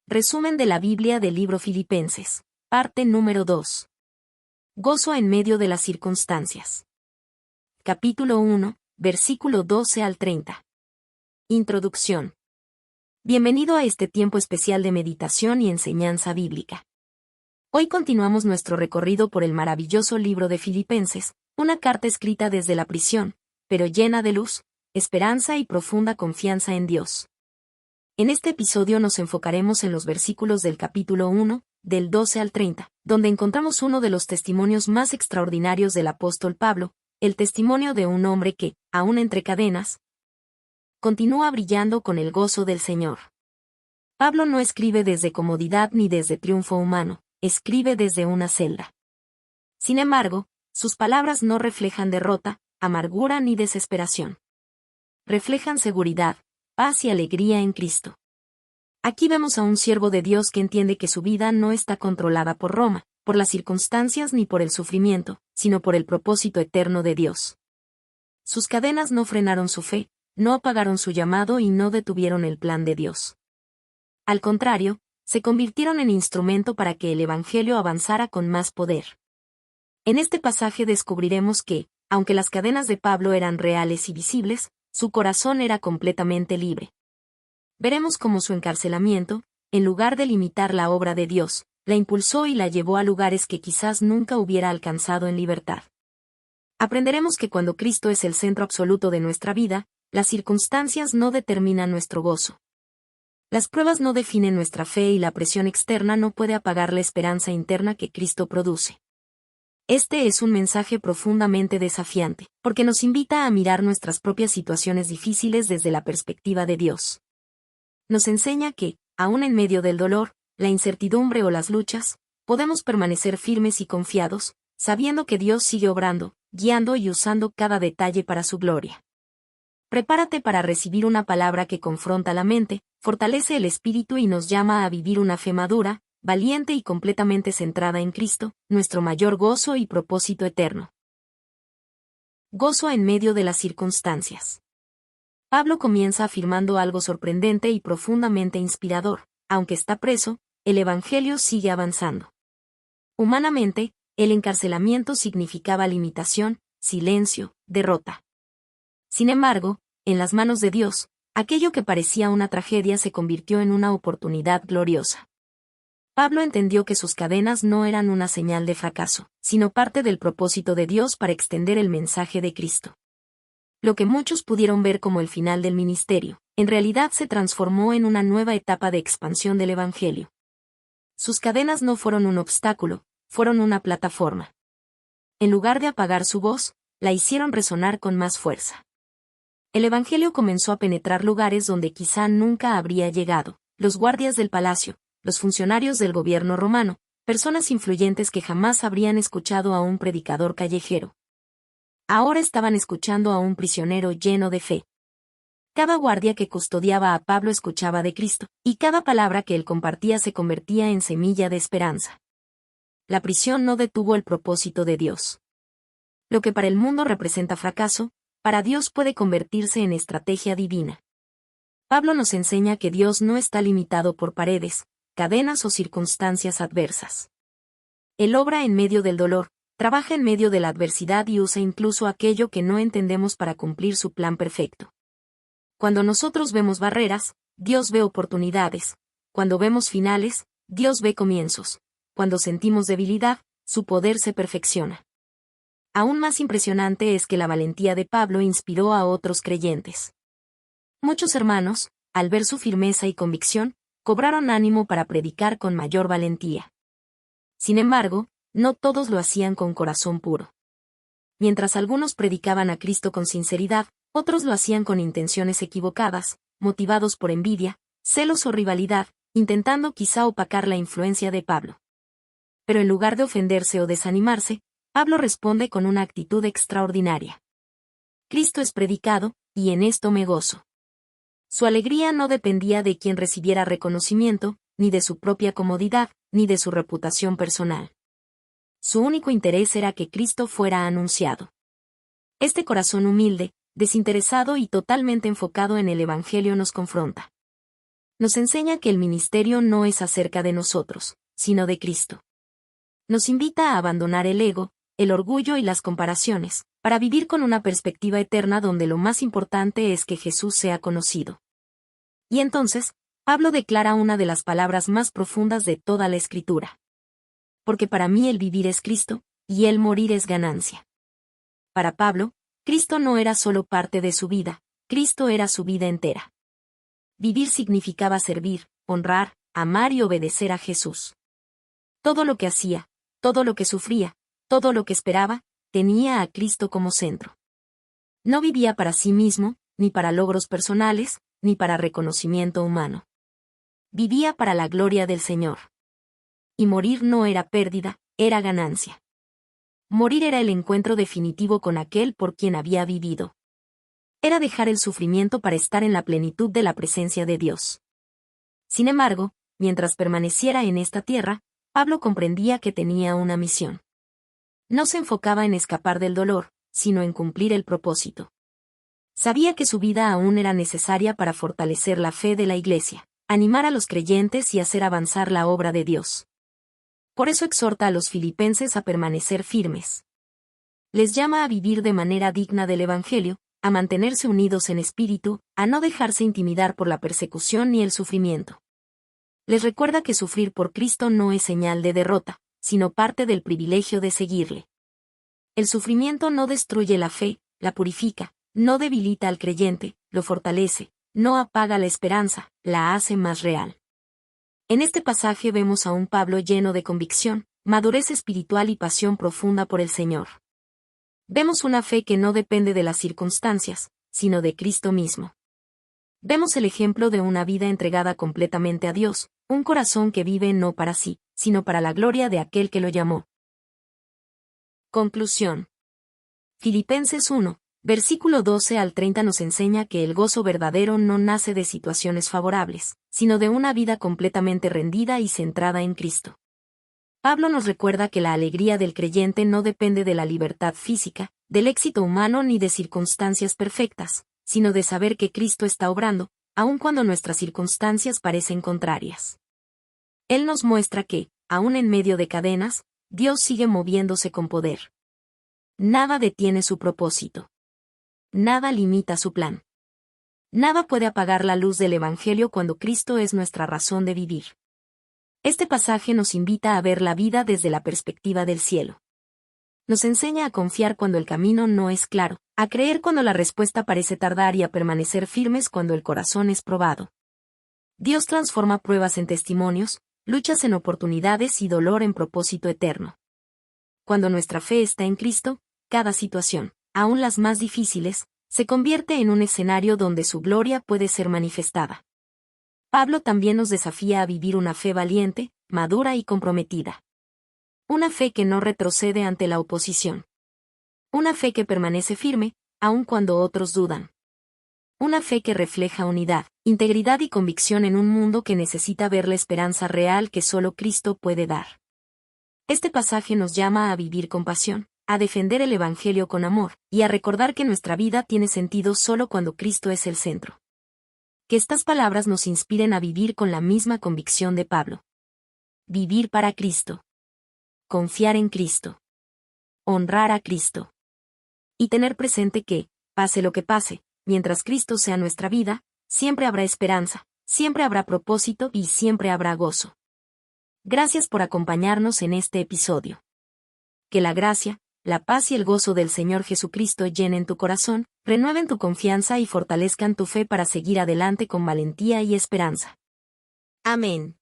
Resumen de la Biblia del libro Filipenses. Parte número 2. Gozo en medio de las circunstancias. Capítulo 1, versículo 12 al 30. Introducción. Bienvenido a este tiempo especial de meditación y enseñanza bíblica. Hoy continuamos nuestro recorrido por el maravilloso libro de Filipenses, una carta escrita desde la prisión, pero llena de luz, esperanza y profunda confianza en Dios. En este episodio nos enfocaremos en los versículos del capítulo 1, del 12 al 30, donde encontramos uno de los testimonios más extraordinarios del apóstol Pablo, el testimonio de un hombre que, aún entre cadenas, continúa brillando con el gozo del Señor. Pablo no escribe desde comodidad ni desde triunfo humano, escribe desde una celda. Sin embargo, sus palabras no reflejan derrota, amargura ni desesperación. Reflejan seguridad, paz y alegría en Cristo. Aquí vemos a un siervo de Dios que entiende que su vida no está controlada por Roma, por las circunstancias ni por el sufrimiento, sino por el propósito eterno de Dios. Sus cadenas no frenaron su fe, no apagaron su llamado y no detuvieron el plan de Dios. Al contrario, se convirtieron en instrumento para que el Evangelio avanzara con más poder. En este pasaje descubriremos que, aunque las cadenas de Pablo eran reales y visibles, su corazón era completamente libre. Veremos cómo su encarcelamiento, en lugar de limitar la obra de Dios, la impulsó y la llevó a lugares que quizás nunca hubiera alcanzado en libertad. Aprenderemos que cuando Cristo es el centro absoluto de nuestra vida, las circunstancias no determinan nuestro gozo. Las pruebas no definen nuestra fe y la presión externa no puede apagar la esperanza interna que Cristo produce. Este es un mensaje profundamente desafiante, porque nos invita a mirar nuestras propias situaciones difíciles desde la perspectiva de Dios. Nos enseña que, aun en medio del dolor, la incertidumbre o las luchas, podemos permanecer firmes y confiados, sabiendo que Dios sigue obrando, guiando y usando cada detalle para su gloria. Prepárate para recibir una palabra que confronta la mente, fortalece el espíritu y nos llama a vivir una fe madura, valiente y completamente centrada en Cristo, nuestro mayor gozo y propósito eterno. Gozo en medio de las circunstancias. Pablo comienza afirmando algo sorprendente y profundamente inspirador: aunque está preso, el Evangelio sigue avanzando. Humanamente, el encarcelamiento significaba limitación, silencio, derrota. Sin embargo, en las manos de Dios, aquello que parecía una tragedia se convirtió en una oportunidad gloriosa. Pablo entendió que sus cadenas no eran una señal de fracaso, sino parte del propósito de Dios para extender el mensaje de Cristo. Lo que muchos pudieron ver como el final del ministerio, en realidad se transformó en una nueva etapa de expansión del Evangelio. Sus cadenas no fueron un obstáculo, fueron una plataforma. En lugar de apagar su voz, la hicieron resonar con más fuerza. El Evangelio comenzó a penetrar lugares donde quizá nunca habría llegado: los guardias del palacio, los funcionarios del gobierno romano, personas influyentes que jamás habrían escuchado a un predicador callejero. Ahora estaban escuchando a un prisionero lleno de fe. Cada guardia que custodiaba a Pablo escuchaba de Cristo, y cada palabra que él compartía se convertía en semilla de esperanza. La prisión no detuvo el propósito de Dios. Lo que para el mundo representa fracaso, para Dios puede convertirse en estrategia divina. Pablo nos enseña que Dios no está limitado por paredes, cadenas o circunstancias adversas. Él obra en medio del dolor, trabaja en medio de la adversidad y usa incluso aquello que no entendemos para cumplir su plan perfecto. Cuando nosotros vemos barreras, Dios ve oportunidades. Cuando vemos finales, Dios ve comienzos. Cuando sentimos debilidad, su poder se perfecciona. Aún más impresionante es que la valentía de Pablo inspiró a otros creyentes. Muchos hermanos, al ver su firmeza y convicción, cobraron ánimo para predicar con mayor valentía. Sin embargo, no todos lo hacían con corazón puro. Mientras algunos predicaban a Cristo con sinceridad, otros lo hacían con intenciones equivocadas, motivados por envidia, celos o rivalidad, intentando quizá opacar la influencia de Pablo. Pero en lugar de ofenderse o desanimarse, Pablo responde con una actitud extraordinaria. Cristo es predicado, y en esto me gozo. Su alegría no dependía de quien recibiera reconocimiento, ni de su propia comodidad, ni de su reputación personal. Su único interés era que Cristo fuera anunciado. Este corazón humilde, desinteresado y totalmente enfocado en el Evangelio nos confronta. Nos enseña que el ministerio no es acerca de nosotros, sino de Cristo. Nos invita a abandonar el ego, el orgullo y las comparaciones, para vivir con una perspectiva eterna donde lo más importante es que Jesús sea conocido. Y entonces, Pablo declara una de las palabras más profundas de toda la Escritura. Porque para mí el vivir es Cristo, y el morir es ganancia. Para Pablo, Cristo no era solo parte de su vida, Cristo era su vida entera. Vivir significaba servir, honrar, amar y obedecer a Jesús. Todo lo que hacía, todo lo que sufría, todo lo que esperaba, tenía a Cristo como centro. No vivía para sí mismo, ni para logros personales, ni para reconocimiento humano. Vivía para la gloria del Señor. Y morir no era pérdida, era ganancia. Morir era el encuentro definitivo con aquel por quien había vivido. Era dejar el sufrimiento para estar en la plenitud de la presencia de Dios. Sin embargo, mientras permaneciera en esta tierra, Pablo comprendía que tenía una misión. No se enfocaba en escapar del dolor, sino en cumplir el propósito. Sabía que su vida aún era necesaria para fortalecer la fe de la Iglesia, animar a los creyentes y hacer avanzar la obra de Dios. Por eso exhorta a los filipenses a permanecer firmes. Les llama a vivir de manera digna del Evangelio, a mantenerse unidos en espíritu, a no dejarse intimidar por la persecución ni el sufrimiento. Les recuerda que sufrir por Cristo no es señal de derrota, sino parte del privilegio de seguirle. El sufrimiento no destruye la fe, la purifica, no debilita al creyente, lo fortalece, no apaga la esperanza, la hace más real. En este pasaje vemos a un Pablo lleno de convicción, madurez espiritual y pasión profunda por el Señor. Vemos una fe que no depende de las circunstancias, sino de Cristo mismo. Vemos el ejemplo de una vida entregada completamente a Dios, un corazón que vive no para sí, sino para la gloria de aquel que lo llamó. Conclusión. Filipenses 1, versículo 12 al 30 nos enseña que el gozo verdadero no nace de situaciones favorables, sino de una vida completamente rendida y centrada en Cristo. Pablo nos recuerda que la alegría del creyente no depende de la libertad física, del éxito humano ni de circunstancias perfectas, sino de saber que Cristo está obrando, aun cuando nuestras circunstancias parecen contrarias. Él nos muestra que, aun en medio de cadenas, Dios sigue moviéndose con poder. Nada detiene su propósito. Nada limita su plan. Nada puede apagar la luz del Evangelio cuando Cristo es nuestra razón de vivir. Este pasaje nos invita a ver la vida desde la perspectiva del cielo. Nos enseña a confiar cuando el camino no es claro, a creer cuando la respuesta parece tardar y a permanecer firmes cuando el corazón es probado. Dios transforma pruebas en testimonios, luchas en oportunidades y dolor en propósito eterno. Cuando nuestra fe está en Cristo, cada situación, aun las más difíciles, se convierte en un escenario donde su gloria puede ser manifestada. Pablo también nos desafía a vivir una fe valiente, madura y comprometida. Una fe que no retrocede ante la oposición. Una fe que permanece firme, aun cuando otros dudan. Una fe que refleja unidad, integridad y convicción en un mundo que necesita ver la esperanza real que solo Cristo puede dar. Este pasaje nos llama a vivir con pasión, a defender el Evangelio con amor, y a recordar que nuestra vida tiene sentido solo cuando Cristo es el centro. Que estas palabras nos inspiren a vivir con la misma convicción de Pablo. Vivir para Cristo. Confiar en Cristo. Honrar a Cristo. Y tener presente que, pase lo que pase, mientras Cristo sea nuestra vida, siempre habrá esperanza, siempre habrá propósito y siempre habrá gozo. Gracias por acompañarnos en este episodio. Que la gracia, la paz y el gozo del Señor Jesucristo llenen tu corazón, renueven tu confianza y fortalezcan tu fe para seguir adelante con valentía y esperanza. Amén.